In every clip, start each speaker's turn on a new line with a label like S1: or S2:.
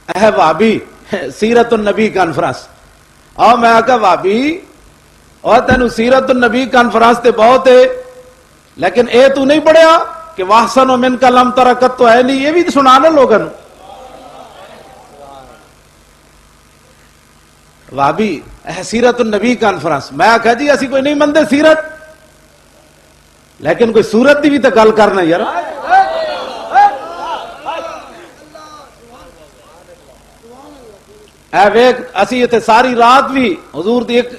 S1: اے بھابی سیرت النبی کانفرنس اور میں آکا بھابی اور تینو سیرت النبی کانفرنس تے بہت ہے لیکن اے تو نہیں پڑھیا کہ واحسن و من کا لم ترکت تو ہے نہیں، یہ بھی سنانا لوگن بھابی سیرت النبی کانفرنس میں آکھا جی اسی کوئی نہیں مندے سیرت لیکن کوئی صورت دی بھی تو گل کرنا یار اے ویک اسی یہ ساری رات بھی حضور دی ایک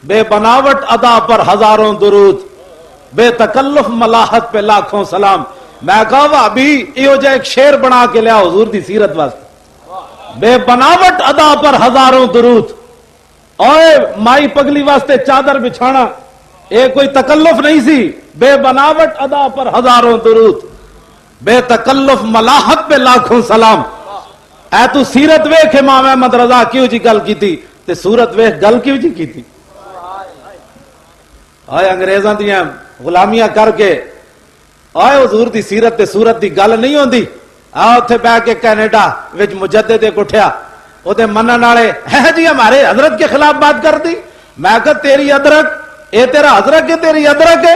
S1: بے بناوٹ ادا پر ہزاروں درود بے تکلف ملاحت پہ لاکھوں سلام میں کہا بھابی یہ جا ایک شعر بنا کے لیا حضور دی سیرت واسطے بے بناوٹ ادا پر ہزاروں درود اوے مائی پگلی واسطے چادر بچھانا یہ کوئی تکلف نہیں سی بے بناوٹ ادا پر ہزاروں درود بے تکلف ملاحت پہ لاکھوں سلام اے تو سیرت ویکھ امام احمد رضا کیوں جی گل کی تھی تے سورت ویکھ گل کیوں جی کی تھی آئے انگریزاں دیاں غلامیاں کر کے آئے حضور دی سیرت تے سورت دی گل نہیں ہوندی آؤ تھے بہ کے کینیڈا وچ مجدد ایک اٹھیا او دے منن والے ہے جی ہمارے حضرت کے خلاف بات کر دی میں کہا تیری ادرک اے تیرا حضرت ہے تیری ادرک ہے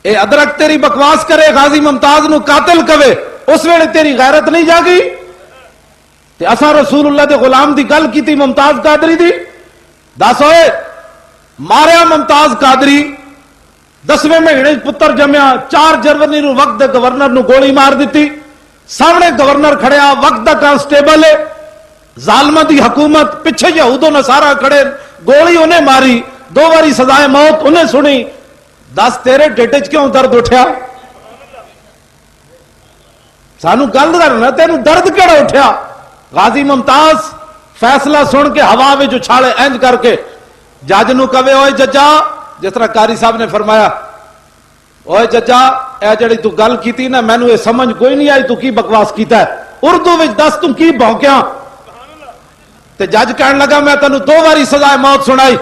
S1: اے ادرک تیری بکواس کرے غازی ممتاز نو قاتل کہے اس ویلے تیری غیرت نہیں جاگی تے اساں رسول اللہ دے غلام دی گل کیتی ممتاز قادری دی دس ہوئے ماریا ممتاز قادری 10ویں مہینے پتر جمیا 4 جنوری نو وقت دے گورنر نو گولی مار دیتی سامنے گورنر کھڑیا وقت دا کانسٹیبل ہے ظالمہ دی حکومت پیچھے یہود و نصارہ کھڑے گولی انہیں ماری 2 باری سزائے موت انہیں سنی دس تیرے ڈیٹے چ کیوں درد اٹھیا سانو گل کرنا تینوں درد کیڑا اٹھیا غازی ممتاز فیصلہ سن کے ہوا میں جو چھاڑے اینج کر کے جج نو کہے اوئے ججا جس طرح قاری صاحب نے فرمایا اوئے ججا اے جڑی تو گل کیتی نا مینوں یہ سمجھ کوئی نہیں آئی تو کی بکواس کیتا ہے اردو وچ دس تو کی بھونکیاں تے جج کہن لگا میں تینوں 2 باری سزائے موت سنائی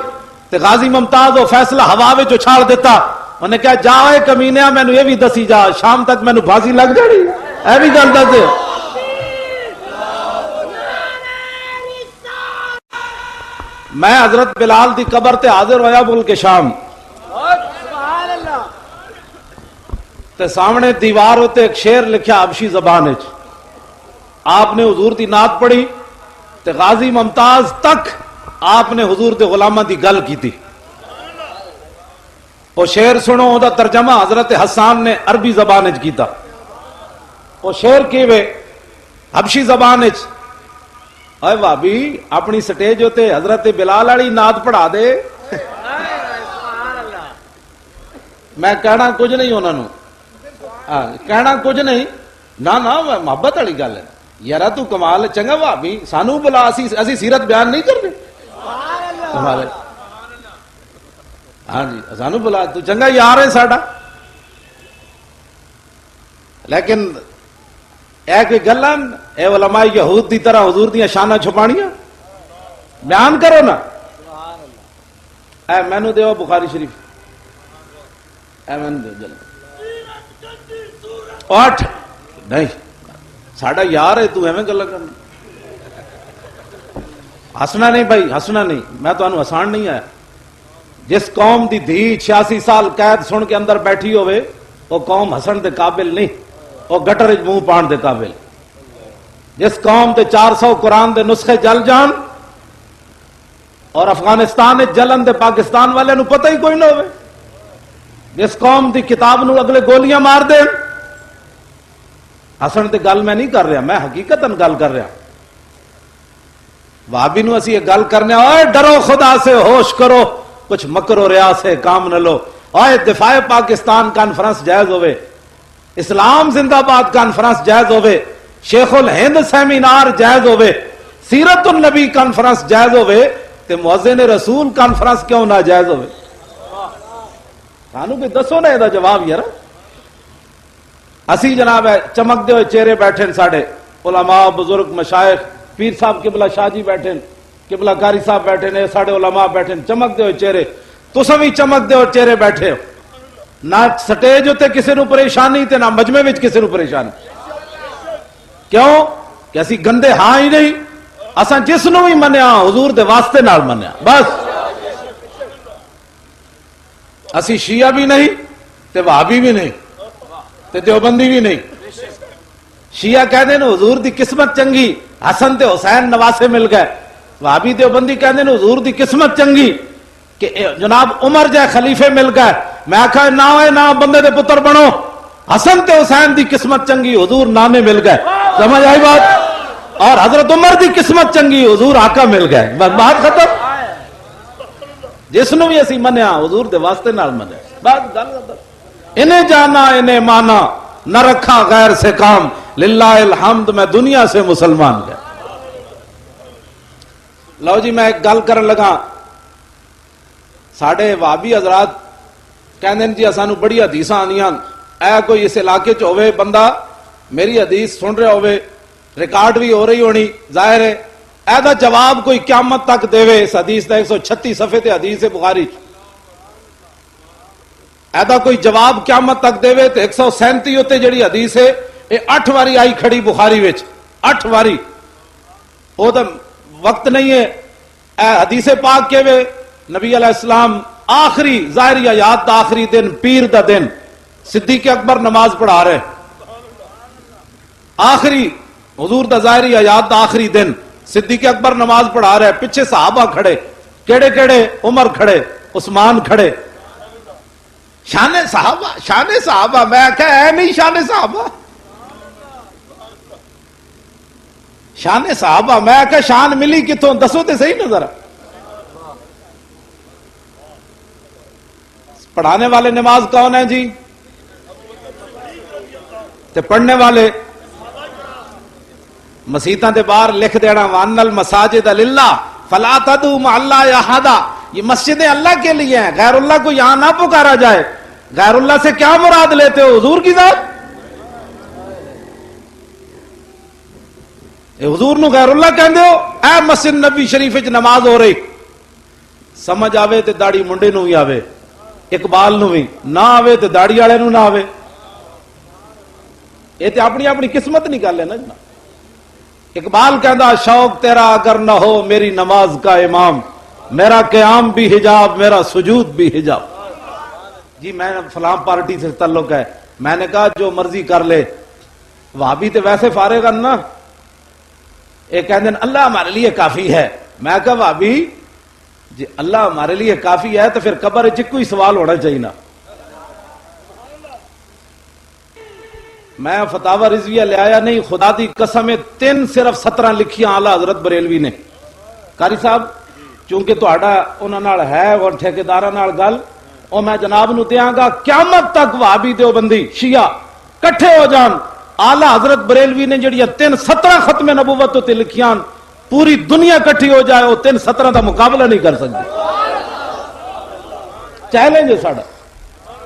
S1: تے غازی ممتاز وہ فیصلہ ہوا وچ اچھاڑ دیتا انہیں کہا جا اے کمینیا مینوں یہ بھی دسی جا شام تک مینوں پھانسی لگ جانی اے بھی گل دس دے میں حضرت بلال دی قبر تے حاضر ہویا ملک شام تے سامنے دیوار ہوتے ایک شعر لکھیا حبشی زبان وچ آپ نے حضور دی نعت پڑھی تے غازی ممتاز تک آپ نے حضور دے غلامہ دی گل کی تھی وہ شعر سنو دا ترجمہ حضرت حسان نے عربی زبان وچ کیتا وہ شعر کیوے حبشی زبان وچ اے بھابی اپنی سٹیج ہوتے حضرت بلال والی نعت پڑھا دے میں کہنا کچھ نہیں انہوں نے کہنا کچھ نہیں نہ محبت والی گل ہے یار تو کمال چنگا بھابی سانو بلا اسی سیرت بیان نہیں کرتے کمال ہاں جی سانو بلا تو چنگا یار ہے ساڈا لیکن اے کوئی گلاں اے علماء یہود دی طرح حضور دیاں شاناں چھپانیاں بیان کرو نا اے مینوں دیو بخاری شریف اے مینوں دیو جلدی اٹھ نہیں ساڈا یار ہے تو ایویں گلاں کرنا ہسنا نہیں بھائی ہسنا نہیں میں تانوں ہسان نہیں آیا جس قوم دی دھی 86 سال قید سن کے اندر بیٹھی ہوئے وہ قوم ہسن دے قابل نہیں وہ گٹر منہ پان دے قابل جس قوم دے 400 قرآن دے نسخے جل جان اور افغانستان جلن دے پاکستان والے نو پتہ ہی کوئی نہ ہوئے جس قوم دی کتاب نو اگلے گولیاں مار دے ہسن تے گل میں نہیں کر رہا میں حقیقتاً گل کر رہا وہابی نو اسی یہ گل کرنے اوے ڈرو خدا سے ہوش کرو کچھ مکر و ریا سے کام نہ لو اوے دفاع پاکستان کانفرنس جائز ہوئے اسلام زندہ باد کانفرنس جائز ہوئے شیخ الہند سیمینار جائز ہوئے سیرت النبی کانفرنس جائز ہوئے تے مؤذن رسول کانفرنس کیوں نہ جائز ہوئے سانو بھی دسو نا یہ جواب یار اسی جناب ہے چمکتے ہوئے چہرے بیٹھے ساڑے علماء بزرگ مشائخ پیر صاحب قبلہ شاہ جی بیٹھے قبلہ قاری صاحب بیٹھے نے ساڑے علماء بیٹھے چمکتے ہوئے چہرے تساں بھی چمکتے ہوئے چہرے بیٹھے ہو نہ سٹیج ہوتے کسی نو پریشانی تے نہ مجمع وچ کسی نو پریشانی کیوں کہ اسی گندے ہاں ہی نہیں، اساں جس نو بھی منیا حضور دے واسطے نال منیا، بس اسی شیعہ بھی نہیں تے وہابی بھی نہیں تے دیوبندی بھی نہیں۔ شیعہ کہتے ہیں حضور دی قسمت چنگی، حسن تے حسین نواسے مل گئے، وہابی دیوبندی کہتے ہیں حضور دی قسمت چنگی کہ جناب عمر جائے خلیفے مل گئے، میں آکھا نہ ہوئے نہ بندے دے پتر بنو، حسن تے حسین دی قسمت چنگی حضور نانے مل گئے، سمجھ آئی بات؟ اور حضرت عمر دی قسمت چنگی حضور آقا مل گئے، بس بات ختم۔ جس نو بھی اسی منیا حضور دے واسطے نال منیا، بات گل ختم۔ انہیں جانا انہیں مانا، نہ رکھا غیر سے کام، للہ الحمد میں دنیا سے مسلمان گیا۔ لو جی میں ایک گل کرن لگا، ساڑھے وہابی حضرات کہندے جی سانو بڑی حدیثاں آنیاں، اے کوئی اس علاقے چ ہوئے بندہ میری حدیث سن رہا ہوئے، ریکارڈ بھی ہو رہی ہونی، ظاہر ہے اے دا جواب کوئی قیامت تک دے اس حدیث دا 136 صفحے تے حدیث بخاری، اے دا کوئی جواب قیامت تک دے تے 137 ہوتے جڑی حدیث ہے اے 8 واری آئی کھڑی بخاری وچ، 8 واری، وہ تو وقت نہیں ہے۔ اے حدیث پاک کے وے نبی علیہ السلام آخری ظاہری حیات دا آخری دن پیر دا دن صدیق اکبر نماز پڑھا رہے، آخری حضور دا ظاہری حیات دا آخری دن صدیق اکبر نماز پڑھا رہے، پیچھے صحابہ کھڑے، کیڑے کیڑے؟ عمر کھڑے، عثمان کھڑے، شان صحابہ میں کہا ہے نہیں شان صحابہ، شان صحابہ میں کہا شان ملی کتوں دسو تے صحیح نظر۔ پڑھانے والے نماز کون ہیں جی؟ تے پڑھنے والے مسیتاں دے باہر لکھ دینا وَأَنَّ الْمَسَاجِدَ لِلَّهِ فَلَا تَدْعُوا مَعَ اللَّهِ أَحَدًا، یہ مسجدیں اللہ کے لیے ہیں، غیر اللہ کو یہاں نہ پکارا جائے۔ غیر اللہ سے کیا مراد لیتے ہو؟ حضور کی ذات؟ حضور نو غیر اللہ کہندے ہو؟ اے مسجد نبی شریف وچ نماز ہو رہی، سمجھ آوے تے داڑھی منڈے نو بھی آوے، اقبال نو بھی نہ آوے تے داڑھی والے نو نہ آوے، یہ تے اپنی اپنی قسمت نکال لینا جناب۔ اقبال کہندا شوق تیرا اگر نہ ہو میری نماز کا امام، میرا قیام بھی حجاب میرا سجود بھی حجاب۔ جی میں فلاں پارٹی سے تعلق ہے، میں نے کہا جو مرضی کر لے، وہابی تے ویسے فارغ نا، ایک کہندے اللہ ہمارے لیے کافی ہے، میں کہا وہابی جی اللہ ہمارے لیے کافی ہے تو پھر قبر وچ کوئی سوال ہونا چاہیے نا۔ میں فتاوی رضویہ لے آیا نہیں، خدا دی قسم 3 صرف 17 لکھیاں اعلی حضرت بریلوی نے۔ قاری صاحب چونکہ تہاڈا انہاں نال ہے اور ٹھیکیداراں نال گل، او میں جناب نو دیاں گا قیامت تک وہابی دیوبندی شیعہ کٹھے ہو جان، اعلی حضرت بریلوی نے جڑیاں 17 ختم نبوت تے لکھیاں، پوری دنیا کٹھی ہو جائے وہ 17 دا مقابلہ نہیں کر سکتی۔ چیلنج ہے ساڈا،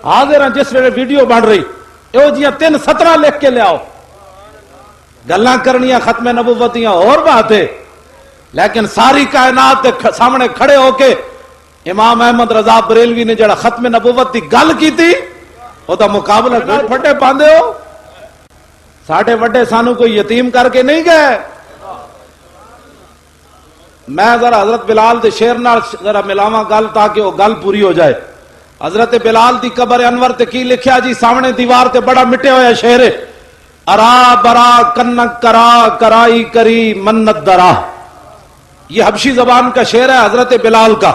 S1: حاضر ہیں جس ویلے ویڈیو بن رہی یہ جی 17 لکھ کے لے آؤ، گلاں کرنیاں ختم نبوتیاں اور بات ہے، لیکن ساری کائنات کے سامنے کھڑے ہو کے امام احمد رضا بریلوی نے جڑا ختم نبوت کی گل کی تھی وہ دا مقابلہ پھٹے پاندے ہو۔ ساڈے وڈے سانو کوئی یتیم کر کے نہیں گئے۔ میں ذرا حضرت بلال دے شعر نال ذرا ملاواں گل تاکہ وہ گل پوری ہو جائے۔ حضرت بلال دی قبر انور تے کی لکھیا جی؟ سامنے دیوار تے بڑا مٹے ہویا شعر ہے، ارا برا کنک کرا کرائی کری منت درا، یہ حبشی زبان کا شعر ہے حضرت بلال کا،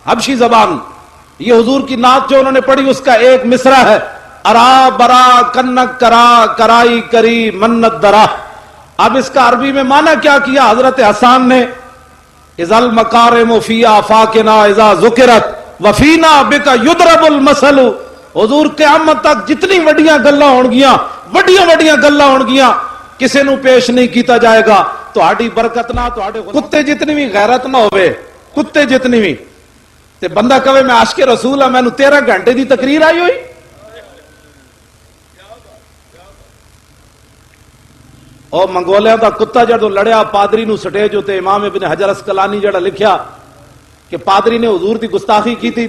S1: حبشی زبان۔ یہ حضور کی نعت جو انہوں نے پڑھی اس کا ایک مصرع ہے، ارا برا کنک کرا کرائی کری منت درا۔ اب اس کا عربی میں معنی کیا کیا حضرت حسان نے؟ اذا المکارم فی آفاقنا اذا ذکرت وفینا بکا یضرب المثل۔ حضور قیامت تک جتنی وڈیاں گلاں ہون گیاں، وڈیاں گلاں ہون گیاں، کسے نو پیش نہیں کیتا جائے گا، تہاڈی برکت نہ، تہاڈے کتے جتنی بھی غیرت نہ ہوئے، کتے جتنی بھی تے بندہ کہے میں عاشق رسول ہاں، مینوں 13 گھنٹے دی تقریر آئی ہوئی۔ اور منگولیاں دا کتا جدو لڑیا پادری نو سٹیج ہوتے، امام ابن حجر اسقلانی جڑا لکھیا کہ پادری نے حضور دی گستاخی کی تھی،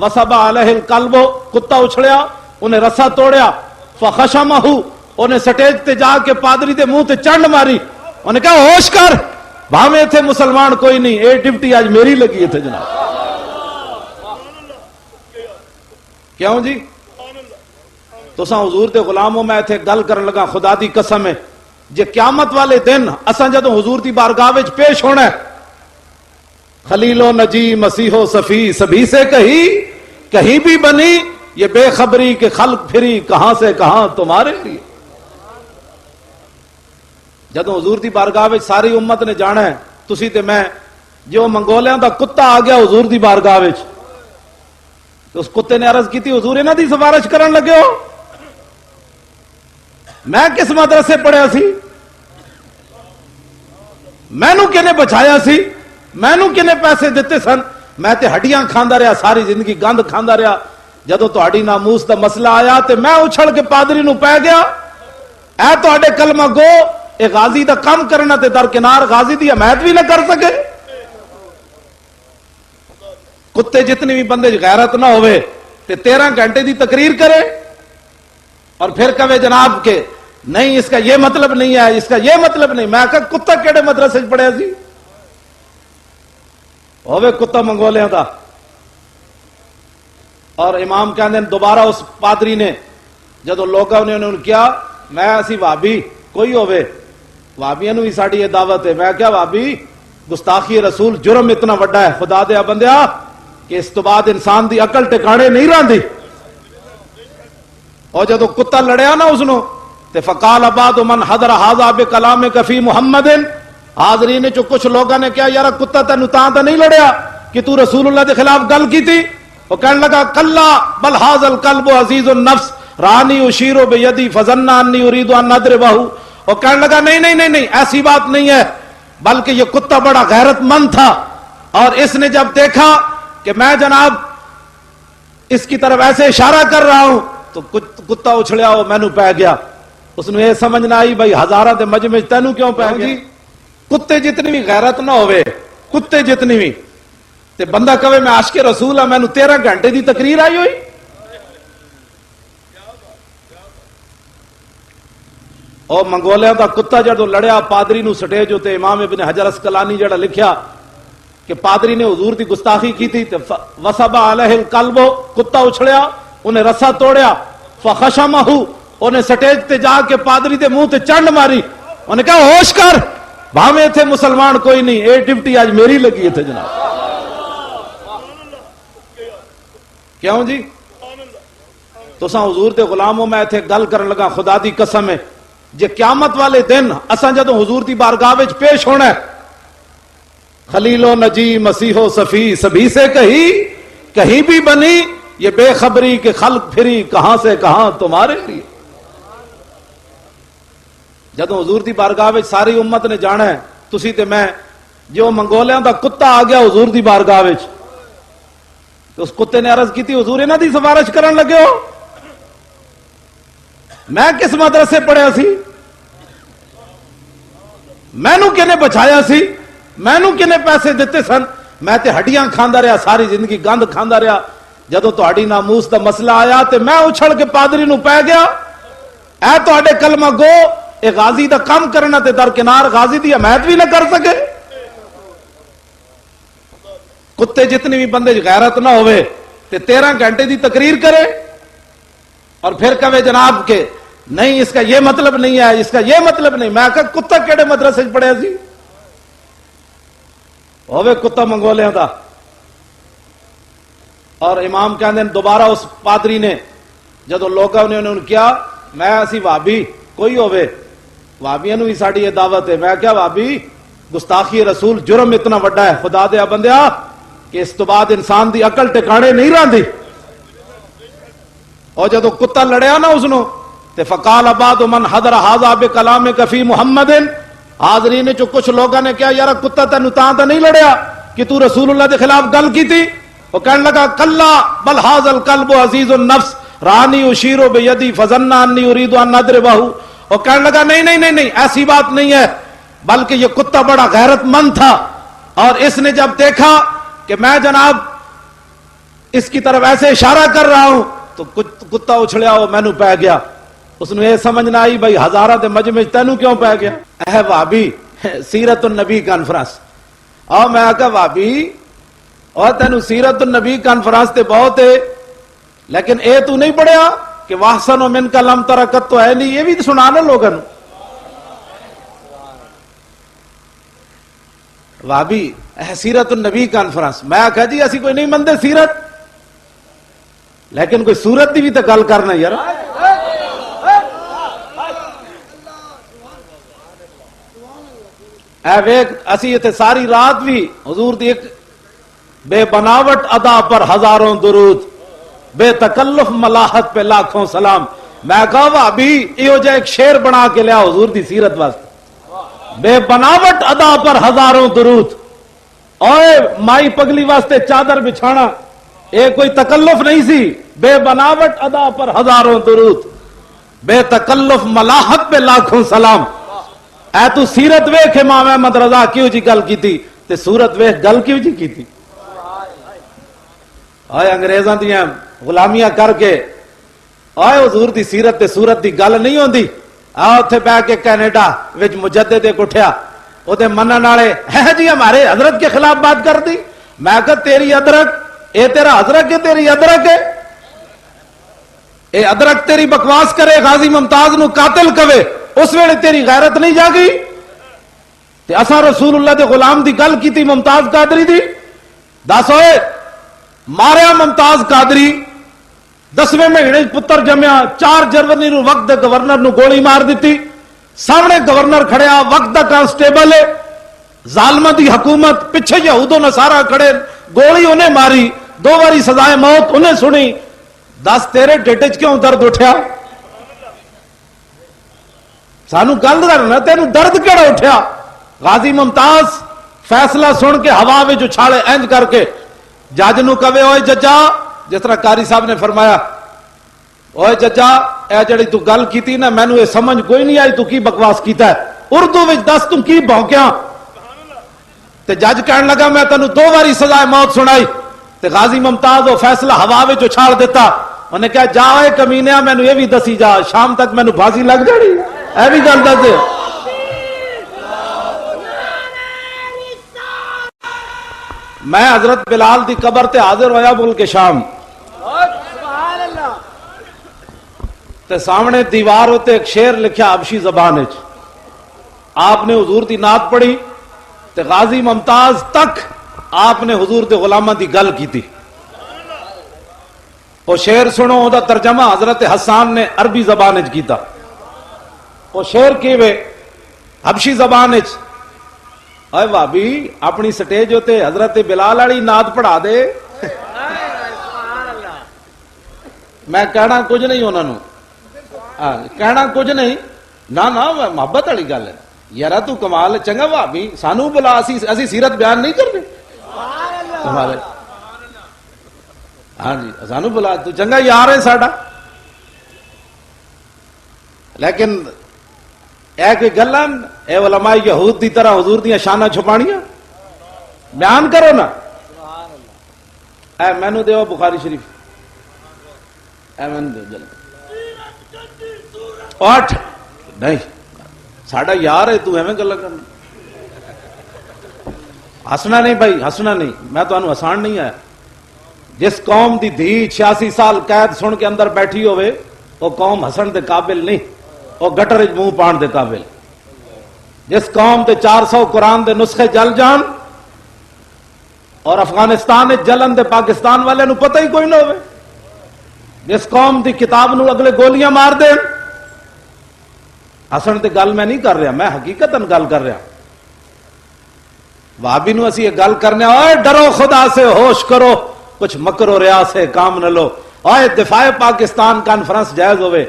S1: وصب علیہ القلب، کتا اچھڑیا، انہیں رسا توڑیا، فخشمہ، انہیں سٹیج تے جا کے پادری دے منہ تے چنڈ ماری، انہوں نے کہا ہوش کر بھاویں تھے مسلمان کوئی نہیں، اے ڈپٹی آج میری لگی ہے تھے جناب۔ کیوں جی؟ تو ساں حضور دے غلاموں میں تھے گل کرن لگا خدا دی قسم ہے جے قیامت والے دن اساں جدوں حضور دی بارگاہ وچ پیش ہونا ہے، خلیل و نجی مسیح و صفی سبھی سے کہیں بھی بنی یہ بے خبری کہ خلق پھری کہاں سے کہاں تمہارے لیے۔ جدوں حضور دی بارگاہ وچ ساری امت نے جانا ہے، تسی تے میں، جو منگولیاں دا کتا آ گیا حضور دی بارگاہ وچ، تو اس کتے نے عرض کی تھی حضور انہاں دی سفارش کرن لگے ہو؟ میں کس مدرسے پڑھیا سی؟ مینوں کنے بچایا سی؟ مینوں کنے پیسے دیتے سن؟ میں تے ہڈیاں کھاندا رہا ساری زندگی، گند کھاندا رہا۔ جدوں تہاڈی ناموس دا مسئلہ آیا تے میں اچھل کے پادری نو پے گیا، اے تہاڈے کلمہ گو اے غازی دا کام کرنا تے درکنار غازی دی حمایت بھی نہ کر سکے۔ کتے جتنی بھی بندے غیرت نہ ہوئے تے 13 گھنٹے دی تقریر کرے اور پھر کہے جناب کہ نہیں اس کا یہ مطلب نہیں ہے، اس کا یہ مطلب نہیں۔ میں کہا کتا کیڑے مدرسے وچ پڑھیا سی؟ ہوے کتا منگولیاں دا۔ اور امام کہندے دوبارہ اس پادری نے جدو لوگوں نے انہوں نے کیا میں اسی وابی کوئی ہوئے وابیاں نو بھی ساڈی یہ دعوت ہے، میں کیا وابی گستاخی رسول جرم اتنا وڈا ہے خدا دیا بندیا کہ اس تو بعد انسان دی عقل ٹکانے نہیں رہندی۔ اور جدو کتا لڑیا نا اس نو تے فقال بعد من حضر ھذا بکلامک فی محمد، حاضرین چ کچھ لوگوں نے کیا یار کتا تینوں تاں تے نہیں لڑیا کہ تو رسول اللہ دے خلاف گل کی تھی؟ وہ کہنے لگا کلا بل ھذا الکلب عزیز النفس رانی اشیر بیدی فظن انی اريد ان اضربہ۔ وہ کہنے لگا نہیں نہیں نہیں نہیں ایسی بات نہیں ہے، بلکہ یہ کتا بڑا غیرت مند تھا، اور اس نے جب دیکھا کہ میں جناب اس کی طرف ایسے اشارہ کر رہا ہوں تو کتا اچھڑیا وہ مینوں پہ گیا۔ اس نے یہ سمجھ نہ آئی بھائی ہزاراں دے مجمع تینوں کیوں پہ گیا؟ کتے جتنی بھی غیرت نہ ہوئے، کتے جتنی بھی تے بندہ کہے میں عاشق رسول ہاں مینوں 13 گھنٹے دی تقریر آئی ہوئی۔ اور منگولیاں دا کتا جدو لڑیا پادری نو سٹیج ہوتے، امام ابن حجر اسقلانی جڑا لکھیا کہ پادری نے حضور دی گستاخی کی تھی تے وصب علیہ القلب، کتا اچھڑیا انہیں رسا توڑیا، فخشمہ انہیں سٹیج تے جا کے پادری دے منہ تے چنڈ ماری، انہیں کہا ہوش کر بھاویں تھے مسلمان کوئی نہیں، اے ڈپٹی آج میری لگی ہے تھے جناب۔ کیوں جی؟ تو ساں حضور دے غلاموں میں تھے گل کرن لگا خدا دی قسم ہے جے قیامت والے دن اساں جدوں حضور دی بارگاہ وچ پیش ہونا ہے، خلیل و نجی مسیح و صفی سبھی سے کہیں بھی بنی یہ بے خبری کہ خلق پھری کہاں سے کہاں تمہارے لیے۔ جدوں حضور دی بارگاہ وچ ساری امت نے جانا ہے، تسی تے میں، جو منگولیاں دا کتا آ گیا حضور دی بارگاہ وچ، تو اس کتے نے عرض کی تھی حضور انہاں دی سفارش کرن لگے ہو؟ میں کس مدرسے پڑھیا سی؟ مینوں کنے بچایا سی؟ مینوں کنے پیسے دیتے سن؟ میں تے ہڈیاں کھاندا رہا ساری زندگی، گند کھاندا رہا۔ جدو تہاڈی ناموس دا مسئلہ آیا تے میں اچھل کے پادری نو پے گیا، اے تہاڈے کلمہ گو اے غازی دا کام کرنا تے درکنار غازی دی حمایت بھی نہ کر سکے۔ کتے جتنی بھی بندے غیرت نہ ہوئے تے 13 گھنٹے دی تقریر کرے اور پھر کہے جناب کہ نہیں اس کا یہ مطلب نہیں ہے، اس کا یہ مطلب نہیں۔ میں کہا کتا کیڑے مدرسے وچ پڑھیا سی؟ ہوے کتا منگولیاں دا۔ اور امام کہندے دوبارہ اس پادری نے جدو لوگوں نے انہوں نے کیا میں اسی وابی کوئی ہوئے وابیاں نو بھی ساڈی یہ دعوت ہے، میں کیا وابی گستاخی رسول جرم اتنا وڈا ہے خدا دیا بندیا کہ اس تو بعد انسان دی عقل ٹکانے نہیں رہندی۔ اور جدو کتا لڑیا نا اس نو تے فقال بعد من حضر ھذا بکلامک فی محمد، حاضرین چ کچھ لوگوں نے کیا یار کتا تینوں تاں تے نہیں لڑیا کہ تو رسول اللہ دے خلاف گل کی تھی؟ وہ کہنے لگا کلا بل ھذا الکلب عزیز النفس رانی اشیر بیدی فظن انی اريد ان اضربہ۔ وہ کہنے لگا نہیں نہیں نہیں نہیں ایسی بات نہیں ہے، بلکہ یہ کتا بڑا غیرت مند تھا، اور اس نے جب دیکھا کہ میں جناب اس کی طرف ایسے اشارہ کر رہا ہوں تو کتا اچھڑیا وہ مینوں پہ گیا۔ اس نے یہ سمجھ نہ آئی بھائی ہزاراں دے مجمع تینوں کیوں پہ گیا؟ اے وہابی سیرت النبی کانفرنس اور میں آکا بھابی اور تینو سیرت النبی کانفرنس تے بہت ہے لیکن اے تو نہیں پڑھیا کہ واحسن و من کا لم ترکت تو ہے نہیں یہ بھی سنانا لوگوں بھابی سیرت النبی کانفرنس میں آکھا جی اسی کوئی نہیں مندے سیرت لیکن کوئی صورت دی بھی تو گل کرنا یار اے ویک اسی یہ ساری رات بھی حضور دی ایک بے بناوٹ ادا پر ہزاروں درود بے تکلف ملاحت پہ لاکھوں سلام میں کہا بھابی یہ جا ایک شعر بنا کے لیا حضور دی سیرت واسطے بے بناوٹ ادا پر ہزاروں درود اوے مائی پگلی واسطے چادر بچھانا یہ کوئی تکلف نہیں سی بے بناوٹ ادا پر ہزاروں درود بے تکلف ملاحت پہ لاکھوں سلام اے تو سیرت ویکھ امام احمد رضا کیوں جی گل کی تھی تے سورت ویکھ گل کیوں جی کی تھی آئے انگریزاں دیاں غلامیاں کر کے آئے حضور دی سیرت تے سورت دی گل نہیں ہوندی آ اوتھے بہ کے کینیڈا وچ مجدد ایک اٹھیا او تے منن والے ہے جی ہمارے حضرت کے خلاف بات کر دی میں کہا تیری ادرک اے تیرا حضرت ہے تیری ادرک ہے اے ادرک تیری بکواس کرے غازی ممتاز نو قاتل کہے اس ویلے تیری غیرت نہیں جاگی تے اساں رسول اللہ دے غلام دی گل کیتی ممتاز قادری دی دس ہوئے ماریا ممتاز قادری 10ویں مہینے پتر جمیا 4 جنوری نو وقت دے گورنر نو گولی مار دیتی سامنے گورنر کھڑیا وقت دا کانسٹیبل ہے ظالمہ دی حکومت پیچھے یہود و نصارا کھڑے گولی انہیں ماری 2 باری سزائے موت انہیں سنی دس تیرے ڈیٹے چ کیوں درد اٹھیا سانو گل کرنا تینوں درد کیڑا اٹھیا غازی ممتاز فیصلہ سن کے ہوا وچ اچھالے انج کر کے جج نو کہے اوئے ججا جس طرح قاری صاحب نے فرمایا اوئے ججا اے جڑی تو گل کیتی نا مینوں یہ سمجھ کوئی نہیں آئی تو کی بکواس کیتا ہے اردو وچ دس تو کی بھونکیا تے جج کہن لگا میں تینوں 2 باری سزائے موت سنائی تے غازی ممتاز وہ فیصلہ ہوا وچ اچھال دیتا انہیں کہا جا اے کمینیا مینوں یہ بھی دسی جا شام تک مینوں پھانسی لگ جانی اے بھی گل دس دے میں حضرت بلال دی قبر تے حاضر ہویا ملک شام تے سامنے دیوار ہوتے ایک شعر لکھیا حبشی زبان وچ آپ نے حضور دی نعت پڑھی تے غازی ممتاز تک آپ نے حضور دے غلاماں دی گل کیتی وہ شعر سنو او دا ترجمہ حضرت حسان نے عربی زبان وچ کیتا وہ شعر کیوے حبشی زبان وچ اے بھابی اپنی سٹیج ہوتے حضرت بلال والی نعت پڑھا دے میں کہنا کچھ نہیں انہوں نے کہنا کچھ نہیں نہ محبت والی گل ہے یار تو کمال چنگا بھابی سانو بلا اسی سیرت بیان نہیں کرتے ہاں جی سانو بلا تو چنگا یار ہے ساڈا لیکن اے کوئی گلاں اے علماء یہود دی طرح حضور دیاں شاناں چھپانیاں بیان کرو نا اے مینوں دیو بخاری شریف اے مینوں دیو جلدی اٹھ نہیں ساڈا یار ہے تو ایویں گلاں کرنا ہسنا نہیں بھائی ہسنا نہیں میں تانوں ہسان نہیں آیا جس قوم دی دھی 86 سال قید سن کے اندر بیٹھی ہوئے وہ قوم ہسن دے قابل نہیں وہ گٹر منہ پان دے قابل جس قوم تے 400 قرآن دے نسخے جل جان اور افغانستان جلن دے پاکستان والے نو پتہ ہی کوئی نہ ہوئے جس قوم دی کتاب نو اگلے گولیاں مار دیں ہسن تے گل میں نہیں کر رہا میں حقیقتاً گل کر رہا وہابی نو اسی یہ گل کرنے اوے ڈرو خدا سے ہوش کرو کچھ مکر و ریا سے کام نہ لو اوے دفاع پاکستان کانفرنس جائز ہوئے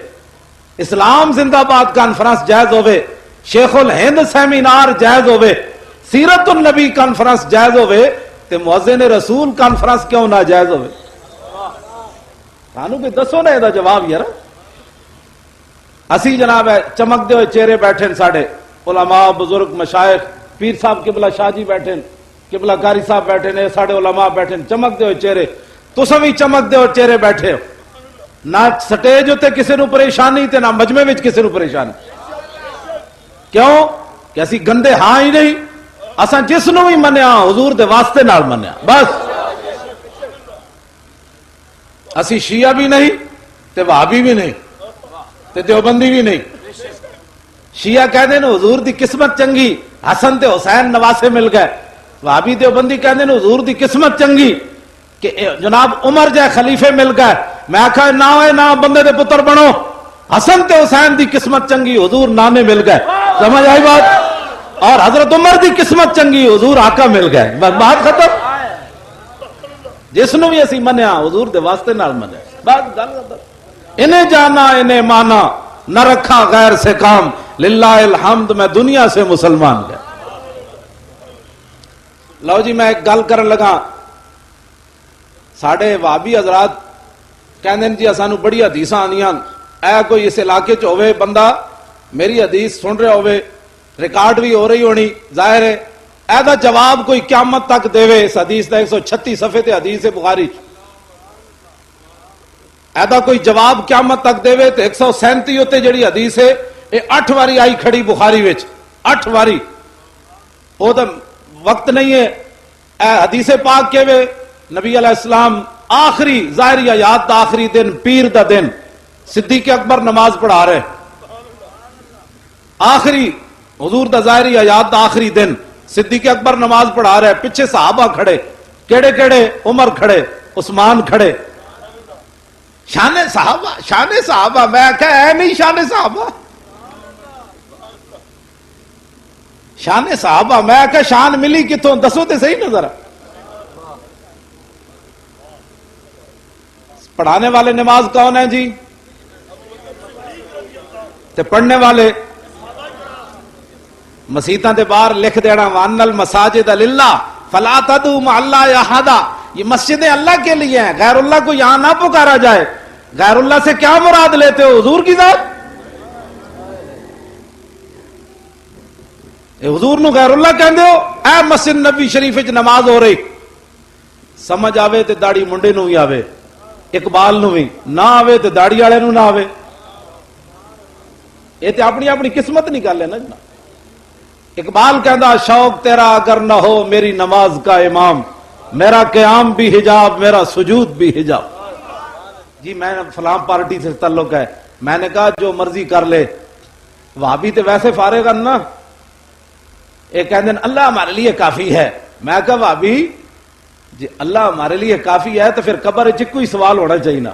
S1: اسلام زندہ باد کانفرنس جائز ہوئے شیخ الہند سیمینار جائز ہوئے سیرت النبی کانفرنس جائز ہوئے تے مؤذن رسول کانفرنس کیوں نہ جائز ہوئے سانو بھی دسو نا یہ جواب یار اسی جناب ہے چمکتے ہوئے چہرے بیٹھے ساڑے علماء بزرگ مشائخ پیر صاحب قبلہ شاہ جی بیٹھے قبلہ قاری صاحب بیٹھے نے ساڑے علماء بیٹھے چمکتے ہوئے چہرے تساں بھی چمکتے ہوئے چہرے بیٹھے ہو نہ سٹیج ہوتے کسی نو پریشانی تے نہ مجمع وچ کسی نو پریشانی کیوں کہ اسی گندے ہاں ہی نہیں، اساں جس نو بھی منیا حضور دے واسطے نال منیا بس. اسی شیعہ بھی نہیں تے وہابی بھی نہیں تے دیوبندی بھی نہیں. شیعہ کہہ دے حضور دی قسمت چنگی، حسن تے حسین نواسے مل گئے. وہابی دیوبندی کہہ دے حضور دی قسمت چنگی کہ جناب عمر جائے خلیفے مل گئے. میں آکھا نہ ہوئے نہ بندے دے پتر بنو، حسن تے حسین دی قسمت چنگی حضور نانے مل گئے. سمجھ آئی بات؟ اور حضرت عمر دی قسمت چنگی حضور آقا مل گئے. بس بات ختم. جس نو بھی اسی منیا حضور دے واسطے نال منیا بس گل ختم. انہیں جانا انہیں مانا، نہ رکھا غیر سے کام، للہ الحمد میں دنیا سے مسلمان گیا. لو جی میں ایک گل کرن لگا. ساڑھے وہابی حضرات کہندے جی سانو بڑی حدیثاں آنیاں، اے کوئی اس علاقے چ ہوئے بندہ میری حدیث سن رہے ہوئے، ریکارڈ بھی ہو رہی ہونی، ظاہر ہے اے دا جواب کوئی قیامت تک دے اس حدیث دا 136 صفحے تے حدیث بخاری، اے دا کوئی جواب قیامت تک دے تے 137 ہوتے جڑی حدیث ہے اے 8 واری آئی کھڑی بخاری وچ، 8 واری. وہ تو وقت نہیں ہے. اے حدیث پاک کے وے نبی علیہ السلام آخری ظاہری حیات دا آخری دن پیر دا دن صدیق اکبر نماز پڑھا رہے، آخری حضور دا ظاہری حیات دا آخری دن صدیق اکبر نماز پڑھا رہے، پیچھے صحابہ کھڑے، کیڑے کیڑے؟ عمر کھڑے، عثمان کھڑے. شان صحابہ، شان صحابہ. میں کہا ہے نہیں شان صحابہ، شان صحابہ. میں کہا شان ملی کتوں؟ دسو تے صحیح نظر. پڑھانے والے نماز کون ہیں جی؟ تے پڑھنے والے مسیتاں دے باہر لکھ دینا وَأَنَّ الْمَسَاجِدَ لِلَّهِ فَلَا تَدْعُوا مَعَ اللَّهِ أَحَدًا. یہ مسجدیں اللہ کے لیے ہیں، غیر اللہ کو یہاں نہ پکارا جائے. غیر اللہ سے کیا مراد لیتے ہو؟ حضور کی ذات. حضور نو غیر اللہ کہندے ہو؟ اے مسجد نبی شریف وچ نماز ہو رہی، سمجھ آوے تے داڑھی منڈے نو بھی آوے، اقبال نو بھی نہ آوے تے داڑھی والے نو نہ آوے. یہ تے اپنی اپنی قسمت نکال لینا جناب. اقبال کہندا شوق تیرا اگر نہ ہو میری نماز کا امام، میرا قیام بھی حجاب میرا سجود بھی حجاب. جی میں فلاں پارٹی سے تعلق ہے، میں نے کہا جو مرضی کر لے. وہابی تے ویسے فارغ نا، ایک کہندے اللہ ہمارے لیے کافی ہے. میں کہا وہابی جی اللہ ہمارے لیے کافی ہے تو پھر قبر وچ کوئی سوال ہونا چاہیے نا.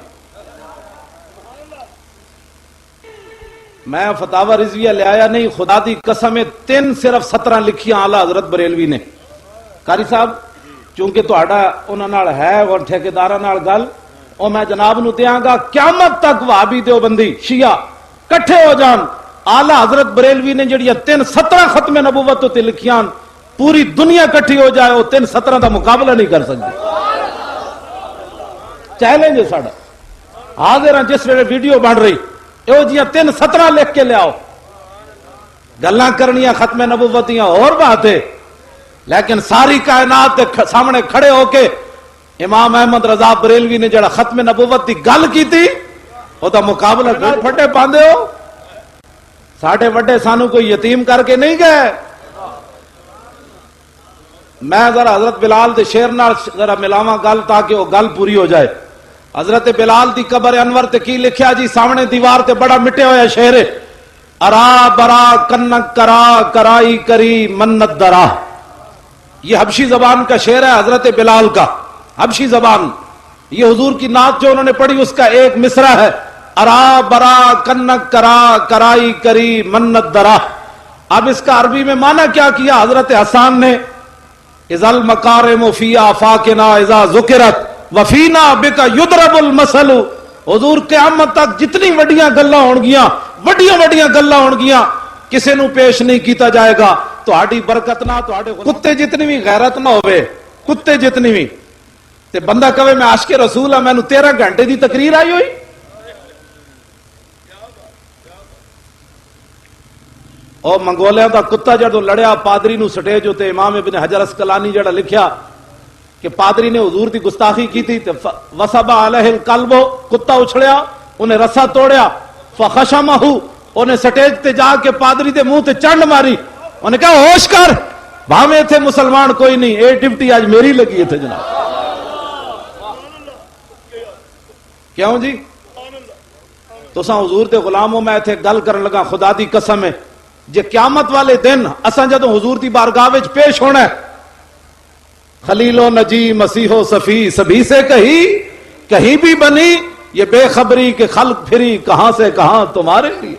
S1: میں فتاوی رضویہ لے آیا نہیں، خدا دی قسم 3 صرف 17 لکھیاں اعلیٰ حضرت بریلوی نے. قاری صاحب چونکہ تہاڈا انہاں نال ہے اور ٹھیکیداراں نال گل، او میں جناب نو دیاں گا قیامت تک وہابی دیوبندی شیعہ کٹھے ہو جان، اعلیٰ حضرت بریلوی نے جڑیاں 17 ختم نبوت تے لکھیاں پوری دنیا کٹھی ہو جائے وہ 17 دا مقابلہ نہیں کر سکتی. چیلنج ہے ساڈا. حاضر ہیں جس ویلے ویڈیو بن رہی یہ جیاں 17 لکھ کے لیاؤ. گلاں کرنیاں ختم نبوتیاں اور بات ہے، لیکن ساری کائنات کے سامنے کھڑے ہو کے امام احمد رضا بریلوی نے جڑا ختم نبوت دی گل کی تھی وہ دا مقابلہ پھٹے پاندے ہو. ساڈے وڈے سانو کوئی یتیم کر کے نہیں گئے. میں ذرا حضرت بلال دے شعر نال ذرا ملاواں گل تاکہ وہ گل پوری ہو جائے. حضرت بلال دی قبر انور تے کی لکھیا جی؟ سامنے دیوار تے بڑا مٹے ہویا شعر ہے، ارا برا کنک کرا کرائی کری منت درا. یہ حبشی زبان کا شعر ہے حضرت بلال کا، حبشی زبان. یہ حضور کی نعت جو انہوں نے پڑھی اس کا ایک مصرع ہے، ارا برا کنک کرا کرائی کری منت درا. اب اس کا عربی میں معنی کیا کیا حضرت حسان نے؟ اذا المکارم فی آفاقنا اذا ذکرت وفینا بکا یضرب المثل. حضور قیامت تک جتنی وڈیاں گلاں ہون گیاں، وڈیاں گلاں ہون گیاں، کسے نو پیش نہیں کیتا جائے گا. تہاڈی برکت نہ تہاڈے کتے جتنی بھی غیرت نہ ہوئے، کتے جتنی بھی تے بندہ کہے میں عاشق رسول ہاں، مینوں 13 گھنٹے دی تقریر آئی ہوئی. اور منگولیاں دا کتا جدو لڑیا پادری نو سٹیج ہوتے، امام ابن حجر اسقلانی جڑا لکھیا کہ پادری نے حضور دی گستاخی کی تھی، وصب علیہ القلب، کتا اچھڑیا، انہیں رسا توڑیا، فخشمہ، انہیں سٹیج تے جا کے پادری دے منہ تے چنڈ ماری، انہوں نے کہا ہوش کر بھاویں تھے مسلمان کوئی نہیں، اے ڈپٹی آج میری لگی تھے جناب۔ کیوں جی؟ تو ساں حضور دے غلاموں میں تھے گل کرن لگا خدا دی قسم ہے جے قیامت والے دن اساں جدوں حضور دی بارگاہ وچ پیش ہونا ہے، خلیل و نجی مسیح و صفی سبھی سے کہیں بھی بنی یہ بے خبری کہ خلق پھری کہاں سے کہاں تمہارے لیے۔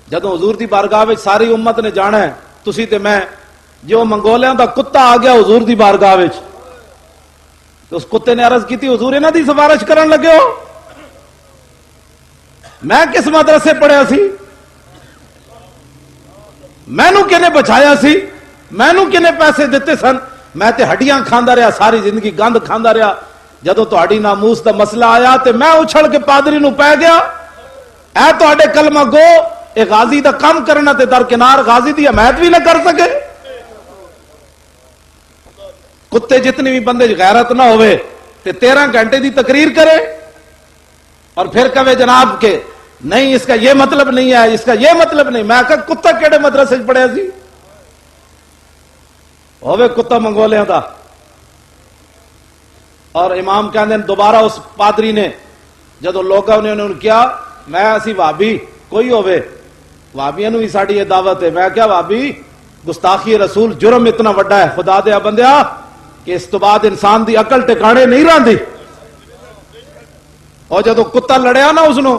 S1: جدوں حضور دی بارگاہ وچ ساری امت نے جانا ہے، تسی تے میں، جو منگولیاں دا کتا آ گیا حضور دی بارگاہ وچ، تو اس کتے نے عرض کی تھی حضور انہاں دی سفارش کرن لگے ہو؟ میں کس مدرسے پڑھیا سی؟ مینوں کنے بچایا سی؟ مینوں کنے پیسے دیتے سن؟ میں تے ہڈیاں کھاندا رہا ساری زندگی، گند کھاندا رہا۔ جدوں تہاڈی ناموس دا مسئلہ آیا تے میں اچھل کے پادری نو پے گیا، اے تہاڈے کلمہ گو اے غازی دا کام کرنا تے درکنار غازی دی حمایت بھی نہ کر سکے۔ کتے جتنی بھی بندے غیرت نہ ہوئے تے 13 گھنٹے دی تقریر کرے اور پھر کہے جناب کہ نہیں اس کا یہ مطلب نہیں ہے، اس کا یہ مطلب نہیں۔ میں کہا کتا کیڑے مدرسے وچ پڑھیا سی؟ ہوے کتا منگولیاں دا۔ اور امام کہندے دوبارہ اس پادری نے جدو لوگوں نے انہوں نے کیا میں اسی وابی کوئی ہوئے وابیاں نو بھی ساڑی یہ دعوت ہے، میں کیا وابی گستاخی رسول جرم اتنا وڈا ہے خدا دیا بندیا کہ اس تو بعد انسان دی عقل ٹکانے نہیں راندی۔ اور جدو کتا لڑیا نا اس نو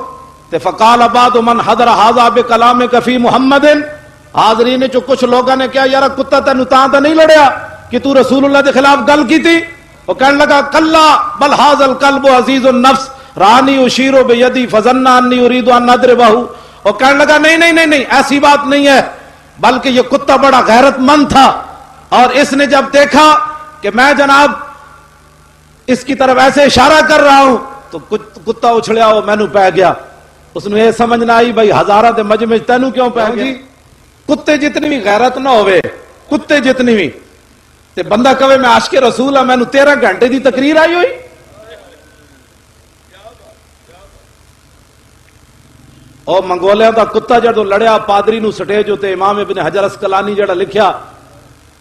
S1: تے فقال بعد من حضر ھذا بکلامک فی محمد، حاضرین چ کچھ لوگوں نے کیا یار کتا تینوں تاں تے نہیں لڑیا کہ تو رسول اللہ دے خلاف گل کی تھی؟ وہ کہنے لگا کلا بل ھذا الکلب عزیز النفس رانی اشیر بیدی فظن انی اريد ان اضربہ۔ وہ کہنے لگا نہیں نہیں نہیں نہیں ایسی بات نہیں ہے، بلکہ یہ کتا بڑا غیرت مند تھا، اور اس نے جب دیکھا کہ میں جناب اس کی طرف ایسے اشارہ کر رہا ہوں تو کتا اچھڑیا وہ مینوں پہ گیا۔ اس نے یہ سمجھ نہ آئی بھائی ہزارہ دے مجمع تینوں کیوں پہ گیا؟ کتے جتنی بھی غیرت نہ ہوئے، کتے جتنی بھی تے بندہ کہے میں عاشق رسول ہاں مینوں 13 گھنٹے دی تقریر آئی ہوئی۔ اور منگولیاں دا کتا جدوں لڑیا پادری نو سٹیج ہوتے امام ابن حجر اسقلانی جڑا لکھیا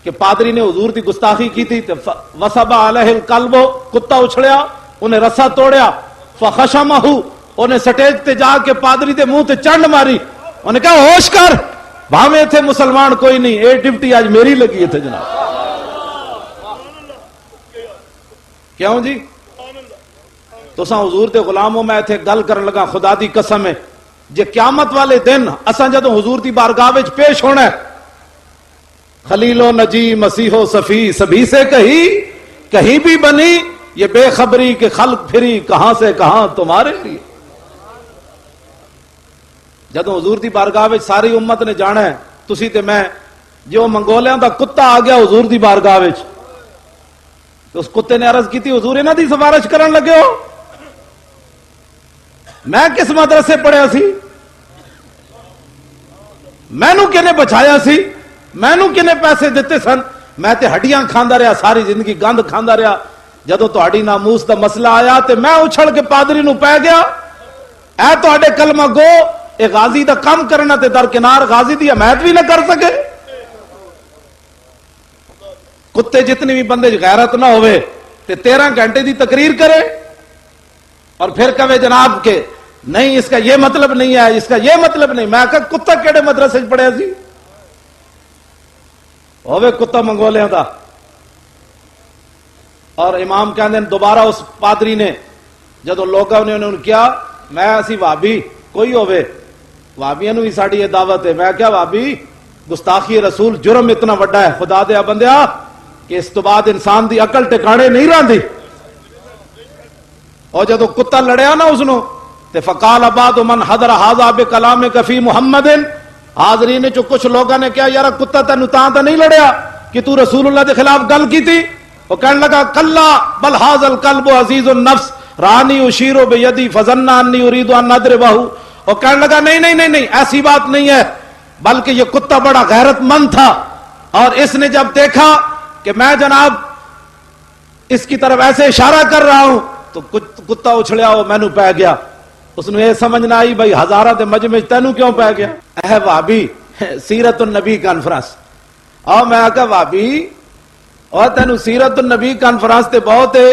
S1: کہ پادری نے حضور دی گستاخی کی تھی تے وصب علیہ القلب، کتا اچھڑیا انہیں رسا توڑیا، فخشمہ انہیں سٹیج تے جا کے پادری دے منہ تے چنڈ ماری، انہیں کہا ہوش کر بھاویں تھے مسلمان کوئی نہیں، اے ڈپٹی آج میری لگی تھے جناب۔ کیوں جی؟ تو ساں حضور دے غلاموں میں تھے گل کرن لگا خدا دی قسم ہے جے قیامت والے دن اساں جدوں حضور دی بارگاہ وچ پیش ہونا ہے، خلیل و نجی مسیح و صفی سبھی سے کہیں بھی بنی یہ بے خبری کہ خلق پھری کہاں سے کہاں تمہارے لیے۔ جدوں حضور دی بارگاہ وچ ساری امت نے جانا ہے، تسی تے میں، جو منگولیاں دا کتا آ گیا حضور دی بارگاہ وچ تو اس کتے نے عرض کی تھی حضور انہاں دی سفارش کرن لگے ہو؟ میں کس مدرسے پڑھیا سی؟ مینوں کنے بچایا سی؟ مینوں کنے پیسے دیتے سن؟ میں تے ہڈیاں کھاندا رہا ساری زندگی، گند کھاندا رہا۔ جدوں تہاڈی ناموس دا مسئلہ آیا تے میں اچھل کے پادری نو پے گیا، اے تہاڈے کلمہ گو اے غازی دا کام کرنا تے درکنار غازی دی حمایت بھی نہ کر سکے۔ کتے جتنی بھی بندے غیرت نہ ہوئے تے 13 گھنٹے دی تقریر کرے اور پھر کہے جناب کہ نہیں اس کا یہ مطلب نہیں ہے، اس کا یہ مطلب نہیں۔ میں کہا کتا کیڑے مدرسے وچ پڑھیا سی؟ ہوے کتا منگولیاں دا۔ اور امام کہندے ہیں دوبارہ اس پادری نے جدو لوگوں نے انہوں نے کیا میں اسی وابی کوئی ہوئے وابیاں نو بھی ساڑی یہ دعوت ہے، میں کیا وابی گستاخی رسول جرم اتنا وڈا ہے خدا دیا بندیا کہ اس تو بعد انسان دی عقل ٹکانے نہیں راندی۔ اور جدو کتا لڑیا نا اس نو تے فقال بعد من حضر ھذا بکلامک فی محمد، حاضرین چ کچھ لوگوں نے کیا یار کتا تینوں تاں تے نہیں لڑیا کہ تو رسول اللہ دے خلاف گل کی تھی؟ وہ کہنے لگا کلا بل ھذا الکلب عزیز النفس رانی اشیر بیدی فظن انی اريد ان اضربہ۔ وہ کہنے لگا نہیں نہیں نہیں نہیں ایسی بات نہیں ہے، بلکہ یہ کتا بڑا غیرت مند تھا، اور اس نے جب دیکھا کہ میں جناب اس کی طرف ایسے اشارہ کر رہا ہوں تو کتا اچھڑیا وہ مینوں پہ گیا۔ اس نے یہ سمجھ نہ آئی بھائی ہزارہ دے مجمع تینوں کیوں پہ گیا؟ اے وہابی سیرت النبی کانفرنس اور میں آکا بھابی اور تینو سیرت النبی کانفرنس تے بہت ہے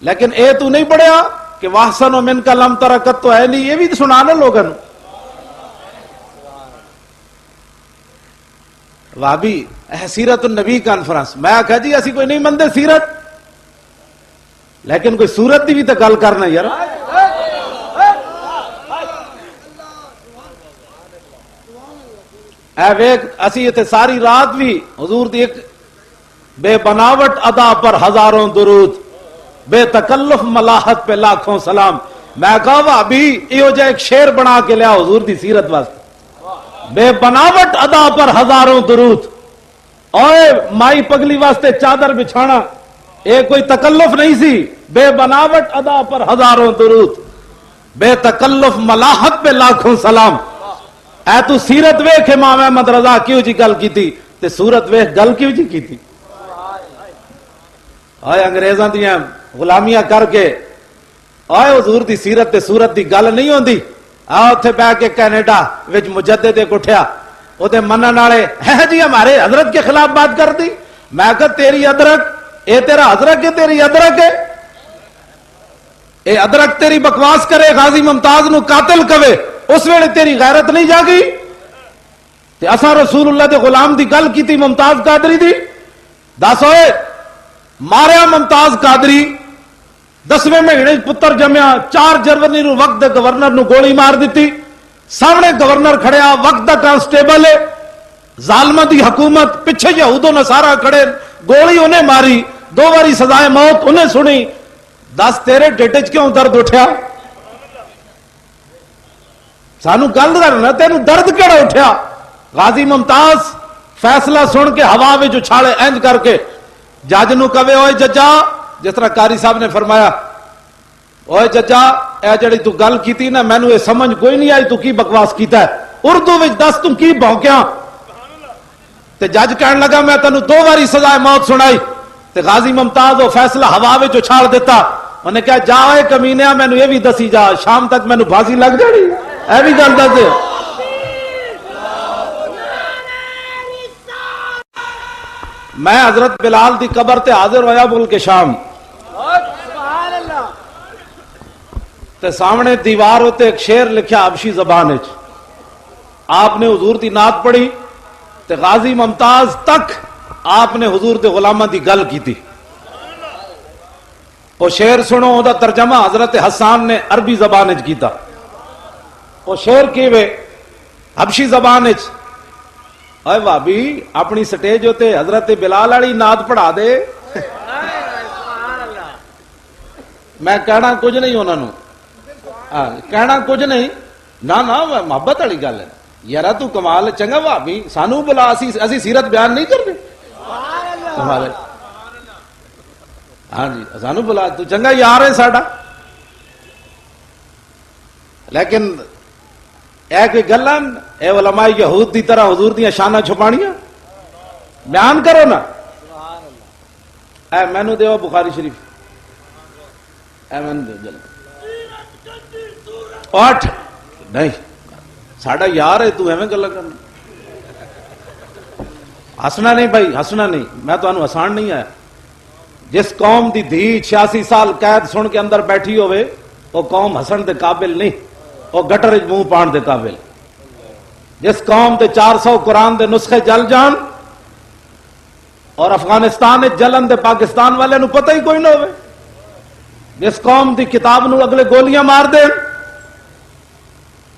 S1: لیکن اے تو نہیں پڑھیا کہ واحسن و من کا لم ترکت تو ہے نہیں یہ بھی سنانا لوگوں بھابی سیرت النبی کانفرنس میں آکھا جی اسی کوئی نہیں مندے سیرت لیکن کوئی صورت دی بھی تو گل کرنا یار اے ویک اسی اتنے ساری رات بھی حضور دی ایک بے بناوٹ ادا پر ہزاروں درود بے تکلف ملاحت پہ لاکھوں سلام میں کہا بھابی یہ جا ایک شعر بنا کے لیا حضور دی سیرت واسطے بے بناوٹ ادا پر ہزاروں درود اوے مائی پگلی واسطے چادر بچھانا یہ کوئی تکلف نہیں سی بے بناوٹ ادا پر ہزاروں درود بے تکلف ملاحت پہ لاکھوں سلام اے تو سیرت ویکھ امام احمد رضا کیوں جی گل کی تھی تے سورت ویکھ گل کیوں جی کی تھی آئے انگریزاں دیاں غلامیاں کر کے آئے حضور دی سیرت تے سورت دی گل نہیں ہوندی آ اتھے بہ کے کینیڈا وچ مجدد ایک اٹھیا او تے منن والے ہے جی ہمارے حضرت کے خلاف بات کر دی میں کہا تیری ادرک اے تیرا حضرت ہے تیری ادرک ہے اے ادرک تیری بکواس کرے غازی ممتاز نو قاتل کہے اس ویلے تیری غیرت نہیں جاگی تے اساں رسول اللہ دے غلام دی گل کیتی ممتاز قادری دی دس ہوئے ماریا ممتاز قادری 10ویں مہینے پتر جمیا 4 جنوری نو وقت دے گورنر نو گولی مار دیتی سامنے گورنر کھڑیا وقت دا کانسٹیبل ہے ظالمہ دی حکومت پیچھے یہود و نصارا کھڑے گولی انہیں ماری 2 باری سزائے موت انہیں سنی دس تیرے ڈیٹے چ کیوں درد اٹھیا سانو گل کرنا تینوں درد کیڑا اٹھیا غازی ممتاز فیصلہ سن کے ہوا وچ اچھالے انج کر کے جج نو کہے اوئے ججا جس طرح قاری صاحب نے فرمایا اوئے ججا اے جڑی تو گل کیتی نا مینوں اے سمجھ کوئی نہیں آئی تو کی بکواس کیتا ہے اردو وچ دس تو کی بھونکیا تے جج کہن لگا میں تینوں 2 باری سزائے موت سنائی تے غازی ممتاز وہ فیصلہ ہوا وچ اچھال دیتا انہیں کہا جا اے کمینیا مینوں یہ بھی دسی جا شام تک مینوں بھازی لگ جانی اے بھی گل دس دے میں حضرت بلال دی قبر تے حاضر ہویا ملک شام تے سامنے دیوار ہوتے ایک شعر لکھیا حبشی زبان وچ آپ نے حضور دی نعت پڑھی تے غازی ممتاز تک آپ نے حضور دے غلاماں دی گل کیتی وہ شعر سنو او دا ترجمہ حضرت حسان نے عربی زبان وچ کیتا وہ شعر کیوے حبشی زبان وچ اے بھابی اپنی سٹیج ہوتے حضرت بلال والی نعت پڑھا دے میں کہنا کچھ نہیں انہوں نے کہنا کچھ نہیں نہ محبت والی گل ہے یار تو کمال چنگا بھابی سانو بلا اسی سیرت بیان نہیں کرنے ہاں جی سانو بلا تو چنگا یار ہے ساڈا لیکن اے کوئی گلاں اے علماء یہود دی طرح حضور دیاں شاناں چھپانیاں بیان کرو نا اے مینوں دیو بخاری شریف اے مینوں دیو جلد اٹھ نہیں ساڈا یار ہے تو ایویں گلاں کرنا ہسنا نہیں بھائی ہسنا نہیں میں تانوں ہسان نہیں آیا جس قوم دی دھی 86 سال قید سن کے اندر بیٹھی ہوئے وہ قوم ہسن دے قابل نہیں وہ گٹر منہ پان دے قابل جس قوم دے 400 قرآن دے نسخے جل جان اور افغانستان جلن دے پاکستان والے نو پتہ ہی کوئی نہ ہوئے جس قوم دی کتاب نو اگلے گولیاں مار دیں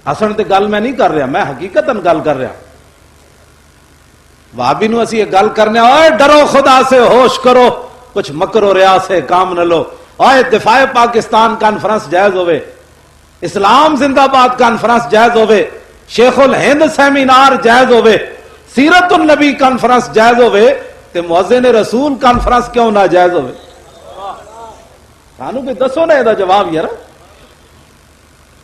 S1: ہسن تے گل میں نہیں کر رہا میں حقیقتاً گل کر رہا وہابی نو اسی یہ گل کرنے اوے ڈرو خدا سے ہوش کرو کچھ مکر و ریا سے کام نہ لو اوے دفاع پاکستان کانفرنس جائز ہوئے اسلام زندہ باد کانفرنس جائز ہوئے شیخ الہند سیمینار جائز ہوئے سیرت النبی کانفرنس جائز ہوئے تے مؤذن رسول کانفرنس کیوں نہ جائز ہوئے سانو بھی دسو نا یہ جواب یار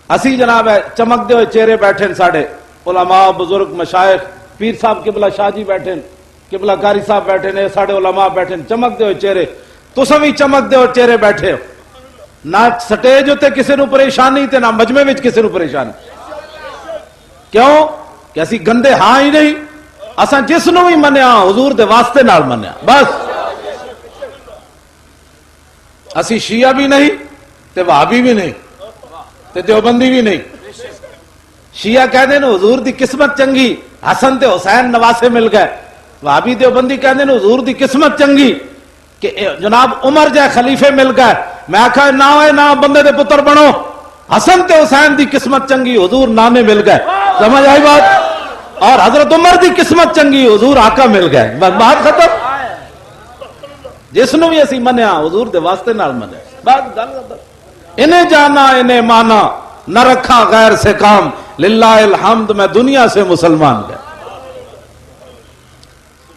S1: اسی جناب ہے چمکتے ہوئے چہرے بیٹھے ساڑے علماء بزرگ مشائخ پیر صاحب قبلہ شاہ جی بیٹھے قبلہ قاری صاحب بیٹھے نے ساڑے علماء بیٹھے چمکتے ہوئے چہرے تساں بھی چمکتے ہوئے چہرے بیٹھے ہو نہ سٹیج ہوتے کسی نو پریشانی تے نہ مجمع وچ کسی نو پریشانی کیوں کہ اسی گندے ہاں ہی نہیں، اساں جس نو بھی منیا حضور دے واسطے نال منیا بس. اسی شیعہ بھی نہیں تے وہابی بھی نہیں تے دیوبندی بھی نہیں. شیعہ کہتے ہیں حضور دی قسمت چنگی حسن تے حسین نواسے مل گئے. وہابی دیوبندی کہتے ہیں حضور دی قسمت چنگی کہ جناب عمر جائے خلیفے مل گئے. میں آکھا نہ ہوئے نہ بندے دے پتر بنو، حسن تے حسین دی قسمت چنگی حضور نانے مل گئے. سمجھ آئی بات؟ اور حضرت عمر دی قسمت چنگی حضور آقا مل گئے. بس بات ختم. جس نو بھی اسی منیا حضور دے واسطے نال منیا بات گل ختم. انہیں جانا انہیں مانا نہ رکھا غیر سے کام، للہ الحمد میں دنیا سے مسلمان گیا.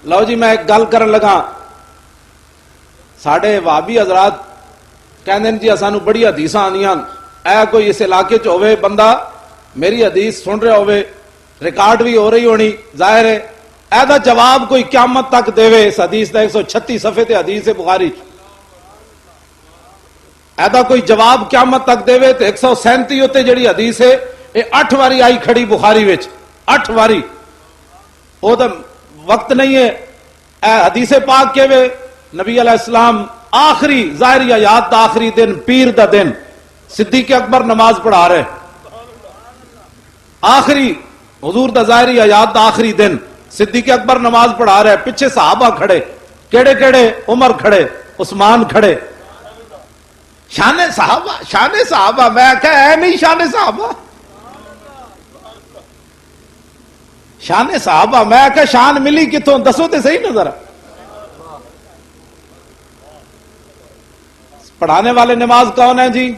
S1: لو جی میں ایک گل کرن لگا. ساڑھے وہابی حضرات کہندے جی سانو بڑی حدیثاں آندیاں، اے کوئی اس علاقے چ ہوئے بندہ میری حدیث سن رہا ہوئے، ریکارڈ بھی ہو رہی ہونی ظاہر ہے، اے دا جواب کوئی قیامت تک دے اس حدیث دا 136 صفحے تے حدیث بخاری، اے دا کوئی جواب قیامت تک دے تے 137 ہوتے جڑی حدیث ہے اے 8 واری آئی کھڑی بخاری وچ، 8 واری. او دا وقت نہیں ہے. اے حدیث پاک کے وے نبی علیہ السلام آخری ظاہری حیات دا آخری دن پیر دا دن صدیق اکبر نماز پڑھا رہے، آخری حضور دا ظاہری حیات دا آخری دن صدیق اکبر نماز پڑھا رہے، پیچھے صحابہ کھڑے، کیڑے کیڑے؟ عمر کھڑے، عثمان کھڑے. شان صحابہ، شان صحابہ. میں کہا ہے نہیں شان صحابہ، شان صحابہ. میں کہا شان ملی کتوں؟ دسو تے صحیح نظر. پڑھانے والے نماز کون ہیں جی؟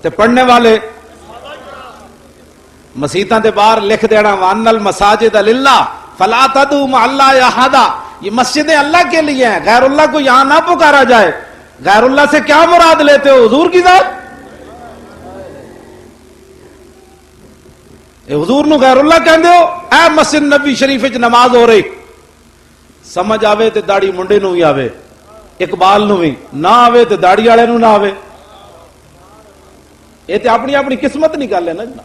S1: تے پڑھنے والے مسیتاں دے باہر لکھ دینا وَأَنَّ الْمَسَاجِدَ لِلَّهِ فَلَا تَدْعُوا مَعَ اللَّهِ أَحَدًا. یہ مسجدیں اللہ کے لیے ہیں، غیر اللہ کو یہاں نہ پکارا جائے. غیر اللہ سے کیا مراد لیتے ہو؟ حضور کی ذات. حضور نو غیر اللہ کہندے ہو؟ اے مسجد نبی شریف وچ نماز ہو رہی، سمجھ آوے تے داڑھی منڈے نو بھی آوے، اقبال نو بھی نہ آوے تے داڑھی والے نو نہ آوے. یہ تے اپنی اپنی قسمت نکال لینا جنا.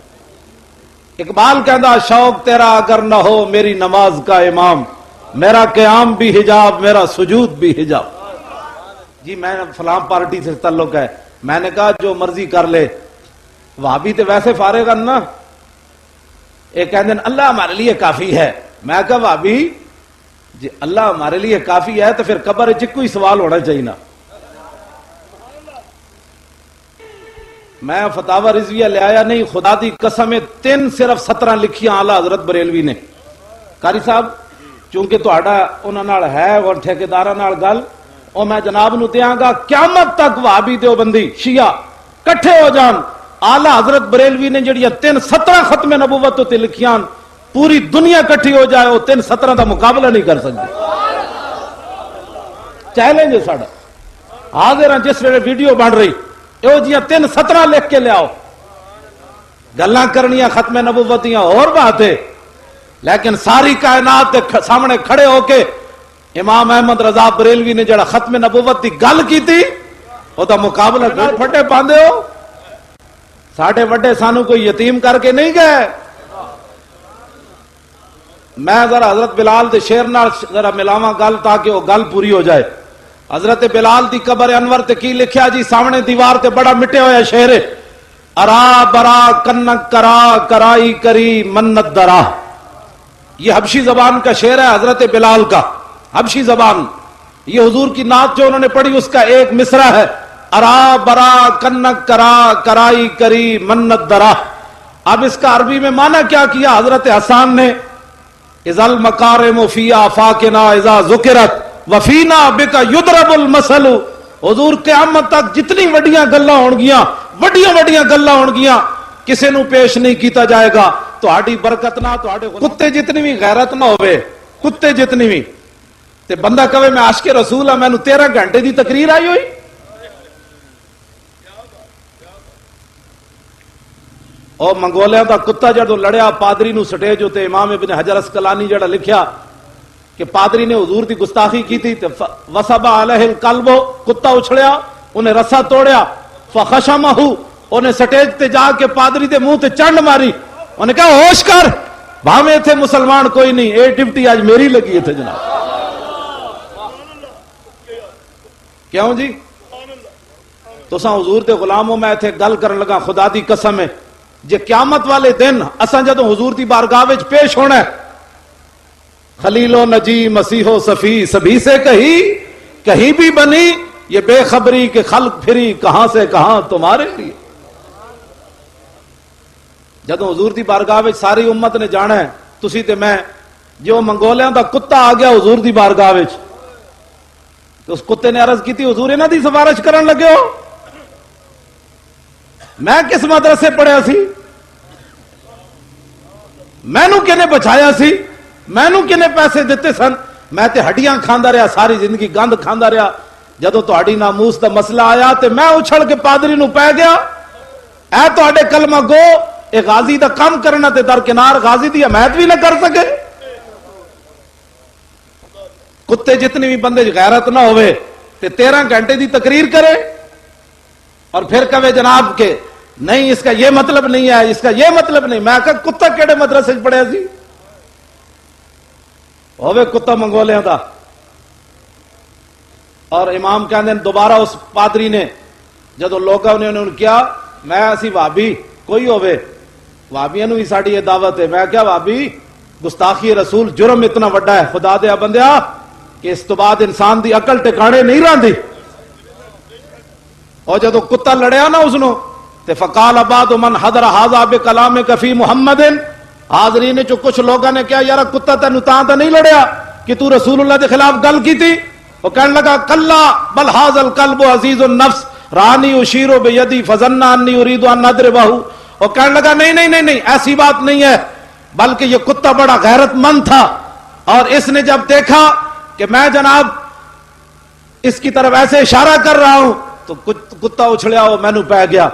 S1: اقبال کہندا شوق تیرا اگر نہ ہو میری نماز کا امام، میرا قیام بھی حجاب میرا سجود بھی حجاب. جی میں فلاں پارٹی سے تعلق ہے، میں نے کہا جو مرضی کر لے. وہابی تے ویسے فارغ نا، ایک کہندے اللہ ہمارے لیے کافی ہے. میں کہا وہابی جی اللہ ہمارے لیے کافی ہے تو پھر قبر وچ کوئی سوال ہونا چاہیے نا. میں فتاوی رضویہ لے آیا نہیں، خدا دی قسم 3 صرف 17 لکھیاں اعلیٰ حضرت بریلوی نے. قاری صاحب چونکہ تہاڈا انہاں نال ہے اور ٹھیکیداراں نال گل، او میں جناب نو دیاں گا قیامت تک وہابی دیوبندی شیعہ کٹھے ہو جان، اعلیٰ حضرت بریلوی نے جڑیاں 17 ختم نبوت تے لکھیاں پوری دنیا کٹھی ہو جائے وہ 17 دا مقابلہ نہیں کر سکتے. چیلنج ہے ساڈا. حاضر ہیں جس ویلے ویڈیو بن رہی او جیاں 17 لکھ کے لیاؤ. گلاں کرنیاں ختم نبوتیاں اور بات ہے، لیکن ساری کائنات کے سامنے کھڑے ہو کے امام احمد رضا بریلوی نے جڑا ختم نبوت دی گل کیتی او دا مقابلہ پھٹے پاندے ہو. ساڈے وڈے سانو کوئی یتیم کر کے نہیں گئے. میں ذرا حضرت بلال دے شعر نال ذرا ملاواں گل تاکہ وہ گل پوری ہو جائے. حضرت بلال دی قبر انور تے کی لکھیا جی؟ سامنے دیوار تے بڑا مٹے ہویا شعر ہے، ارا برا کنک کرا کرائی کری منت درا. یہ حبشی زبان کا شعر ہے حضرت بلال کا، حبشی زبان. یہ حضور کی نعت جو انہوں نے پڑھی اس کا ایک مصرع ہے، ارا برا کنک کرا کرائی کری منت درا. اب اس کا عربی میں معنی کیا کیا حضرت حسان نے؟ اذا المکارم فی آفاقنا اذا ذکرت وفینا بک یضرب المثل. حضور قیامت تک جتنی وڈیاں گلاں ہون گیاں، وڈیاں گلاں ہون گیاں، کسے نو پیش نہیں کیتا جائے گا. تہاڈی برکت نہ تہاڈے کتے جتنی بھی غیرت نہ ہوئے، کتے جتنی بھی تے بندہ کہے میں عاشق رسول ہاں، مینوں 13 گھنٹے دی تقریر آئی ہوئی. اور منگولیاں دا کتا جدو لڑیا پادری نو سٹیج ہوتے، امام ابن حجر اسقلانی جڑا لکھیا کہ پادری نے حضور دی گستاخی کی تھی، وصب علیہ القلب، کتا اچھڑیا، انہیں رسا توڑیا، فخشمہ، انہیں سٹیج تے جا کے پادری دے منہ تے چنڈ ماری، انہوں نے کہا ہوش کر بھاویں تھے مسلمان کوئی نہیں، اے ڈپٹی آج میری لگی تھے جناب۔ کیوں جی؟ تو ساں حضور دے غلاموں میں تھے گل کرن لگا خدا دی قسم ہے جے قیامت والے دن اساں جدوں حضور دی بارگاہ وچ پیش ہونا ہے، خلیل و نجی مسیح و صفی سبھی سے کہیں بھی بنی یہ بے خبری کہ خلق پھری کہاں سے کہاں تمہارے لیے۔ جدوں حضور دی بارگاہ وچ ساری امت نے جانا ہے، تسی تے میں، جو منگولیاں دا کتا آ گیا حضور دی بارگاہ وچ، تو اس کتے نے عرض کی تھی حضور انہاں دی سفارش کرن لگے ہو؟ میں کس مدرسے پڑھیا سی؟ مینوں کنے بچایا سی؟ مینوں کنے پیسے دیتے سن؟ میں تے ہڈیاں کھاندا رہا ساری زندگی، گند کھاندا رہا۔ جدوں تہاڈی ناموس دا مسئلہ آیا تے میں اچھل کے پادری نو پے گیا، اے تہاڈے کلمہ گو اے غازی دا کام کرنا تے درکنار غازی دی حمایت بھی نہ کر سکے۔ کتے جتنی بھی بندے غیرت نہ ہوئے تے 13 گھنٹے دی تقریر کرے اور پھر کہے جناب کہ نہیں اس کا یہ مطلب نہیں ہے، اس کا یہ مطلب نہیں۔ میں کہا کتا کیڑے مدرسے پڑھیا سی؟ ہوئے کتا منگولیاں دا۔ اور امام کہندے دوبارہ اس پادری نے جدو لوگوں نے انہوں نے کیا میں اسی وابی کوئی ہوئے وابیاں نو بھی ساڑی یہ دعوت ہے، میں کیا وابی گستاخی رسول جرم اتنا وڈا ہے خدا دیا بندیا کہ اس تو بعد انسان دی عقل ٹکانے نہیں راندی۔ اور جدو کتا لڑیا نا اس نو تے فقال بعد من حضر ھذا بکلامک فی محمد، حاضرین چو کچھ لوگوں نے کیا یار کتا تینوں تاں تے نہیں لڑیا کہ تو رسول اللہ دے خلاف گل کی تھی؟ وہ کہنے لگا کلا بل ھذا الکلب عزیز النفس رانی اشیر بیدی فظن انی اريد ان اضربہ۔ وہ کہنے لگا نہیں نہیں نہیں نہیں ایسی بات نہیں ہے، بلکہ یہ کتا بڑا غیرت مند تھا اور اس نے جب دیکھا کہ میں جناب اس کی طرف ایسے اشارہ کر رہا ہوں تو کتا اچھڑیا وہ مینوں پہ گیا۔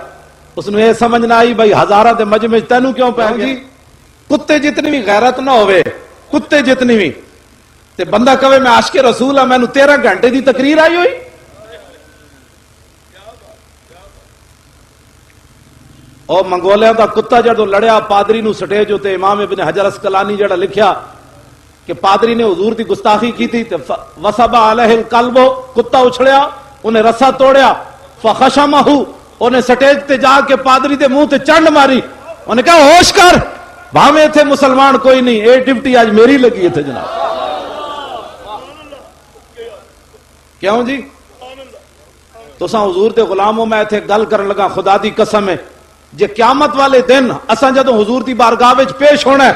S1: اس نے یہ سمجھ نہ آئی بھائی ہزارہ دے مجمع تینوں کیوں پہ گیا؟ کتے جتنی بھی غیرت نہ ہوئے، کتے جتنی بھی تے بندہ کہے میں عاشق رسول ہاں مینوں 13 گھنٹے دی تقریر آئی ہوئی۔ اور منگولیاں دا کتا جدوں لڑیا پادری نو سٹیج تے امام ابن حجر اسقلانی جڑا لکھیا کہ پادری نے حضور دی گستاخی کی تھی تے وصب علیہ القلب، کتا اچھڑیا انہیں رسا توڑیا، فخشمہ انہیں سٹیج تے جا کے پادری دے منہ تے چنڈ ماری، انہیں کہا ہوش کر بھاویں تھے مسلمان کوئی نہیں، اے ڈپٹی آج میری لگی تھے جناب۔ کیوں جی؟ تو ساں حضور دے غلاموں میں تھے گل کرن لگا خدا دی قسم ہے جے قیامت والے دن اساں جدوں حضور دی بارگاہ وچ پیش ہونا ہے،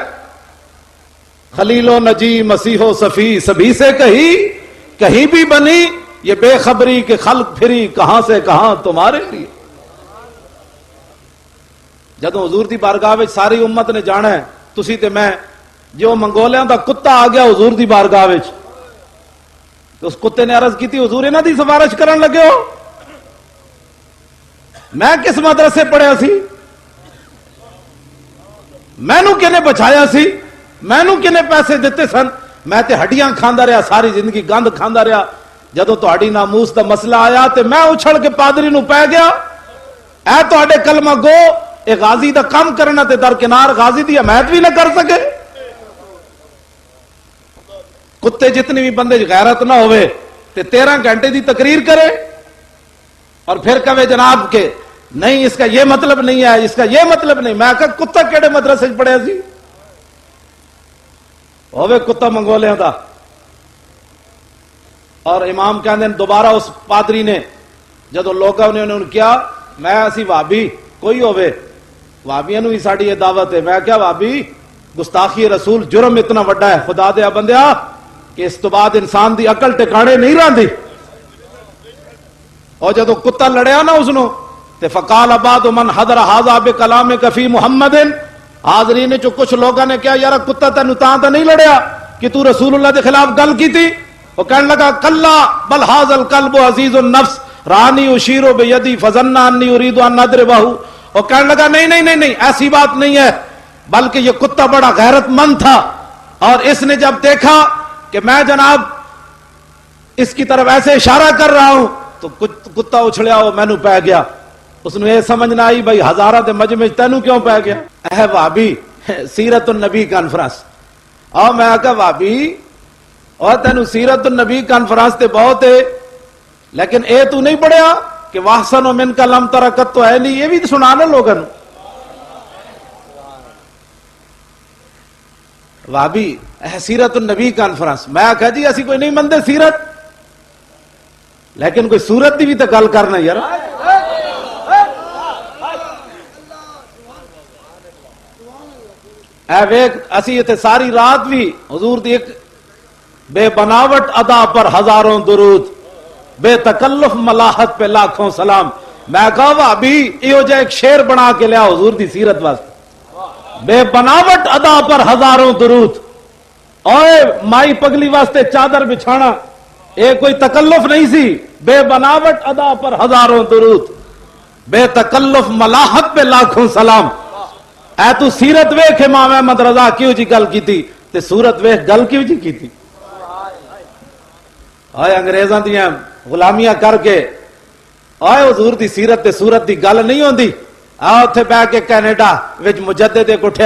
S1: خلیل و نجی مسیح و صفی سبھی سے کہیں بھی بنی یہ بے خبری کہ خلق پھری کہاں سے کہاں تمہارے لیے۔ جدوں حضور دی بارگاہ وچ ساری امت نے جانا ہے، تسی تے میں، جو منگولیاں دا کتا آ گیا حضور دی بارگاہ وچ تو اس کتے نے عرض کی تھی حضور انہاں دی سفارش کرن لگے ہو؟ میں کس مدرسے پڑھیا سی؟ مینوں کنے بچایا سی؟ مینوں کنے پیسے دیتے سن؟ میں تے ہڈیاں کھاندا رہا ساری زندگی، گند کھاندا رہا۔ جدوں تہاڈی ناموس دا مسئلہ آیا تے میں اچھل کے پادری نو پے گیا، اے تہاڈے کلمہ گو اے غازی دا کام کرنا تے درکنار غازی دی حمایت بھی نہ کر سکے۔ کتے جتنی بھی بندے غیرت نہ ہوئے تے 13 گھنٹے دی تقریر کرے اور پھر کہے جناب کہ نہیں اس کا یہ مطلب نہیں ہے، اس کا یہ مطلب نہیں۔ میں کہا کتا کیڑے مدرسے پڑھیا سی؟ ہوئے کتا منگولیاں دا۔ اور امام کہندے دوبارہ اس پادری نے جدو لوگوں نے انہوں نے کیا میں اسی وابی کوئی ہوئے وابیاں نو بھی ساڑی یہ دعوت ہے، میں کیا وابی گستاخی رسول جرم اتنا وڈا ہے خدا دیا بندیا کہ اس تو بعد انسان دی عقل ٹکانے نہیں راندی۔ اور جدو کتا لڑیا نا اس نو تے فقال بعد من حضر ھذا بکلامک فی محمد، حاضرین چو کچھ لوگوں نے کیا یار کتا تینوں تاں تے نہیں لڑیا کہ تو رسول اللہ دے خلاف گل کی تھی؟ وہ کہنے لگا کلا بل ھذا الکلب عزیز النفس رانی اشیر بیدی فظن انی اريد ان اضربہ۔ وہ کہنے لگا نہیں نہیں نہیں نہیں ایسی بات نہیں ہے، بلکہ یہ کتا بڑا غیرت مند تھا اور اس نے جب دیکھا کہ میں جناب اس کی طرف ایسے اشارہ کر رہا ہوں تو کتا اچھڑیا وہ مینوں پہ گیا۔ اس نے یہ سمجھ نہ آئی بھائی ہزارہ دے مجمع تینوں کیوں پہ گیا؟ اے وہابی سیرت النبی کانفرنس آ میں آکا بھابی اور تینو سیرت النبی کانفرنس تے بہت ہے لیکن اے تو نہیں پڑھیا کہ واحسن و من کا لم ترکت تو ہے نہیں یہ بھی سنانا لوگن بھابی سیرت النبی کانفرنس میں آکھا جی اسی کوئی نہیں مندے سیرت لیکن کوئی صورت دی بھی تو گل کرنا یار اے ویک اسی اتنے ساری رات بھی حضور دی ایک بے بناوٹ ادا پر ہزاروں درود بے تکلف ملاحت پہ لاکھوں سلام میں کہا بھابی یہ جا ایک شعر بنا کے لیا حضور دی سیرت واسطے بے بناوٹ ادا پر ہزاروں درود اوے مائی پگلی واسطے چادر بچھانا یہ کوئی تکلف نہیں سی بے بناوٹ ادا پر ہزاروں درود بے تکلف ملاحت پہ لاکھوں سلام اے تو سیرت ویکھ امام احمد رضا کیوں جی گل کی تھی تے سورت ویکھ گل کیوں جی کی تھی آئے انگریزاں دیاں غلامیاں کر کے آئے حضور دی سیرت تے سورت دی گل نہیں ہوندی آ اتھے بہ کے کینیڈا وچ مجدد ایک اٹھیا